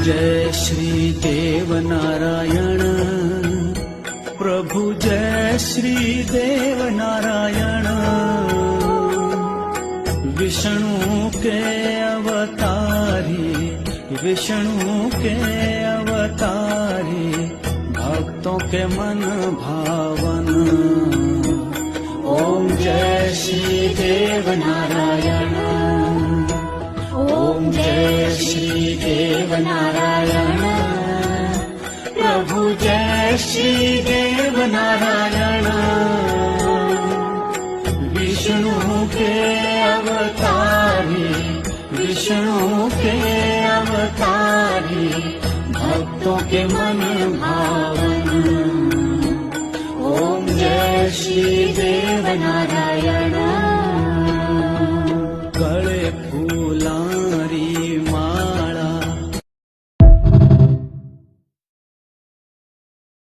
जय श्री देव नारायण प्रभु, जय श्री देव नारायण। विष्णु के अवतारी, विष्णु के अवतारी, भक्तों के मन भावन। ओम जय श्री देव नारायण, ओम जय श्री देव नारायण प्रभु, जय श्री देव नारायण। विष्णु के अवतारी, विष्णु के अवतारी, भक्तों के मन भावन। ओम जय श्री देव नारायण।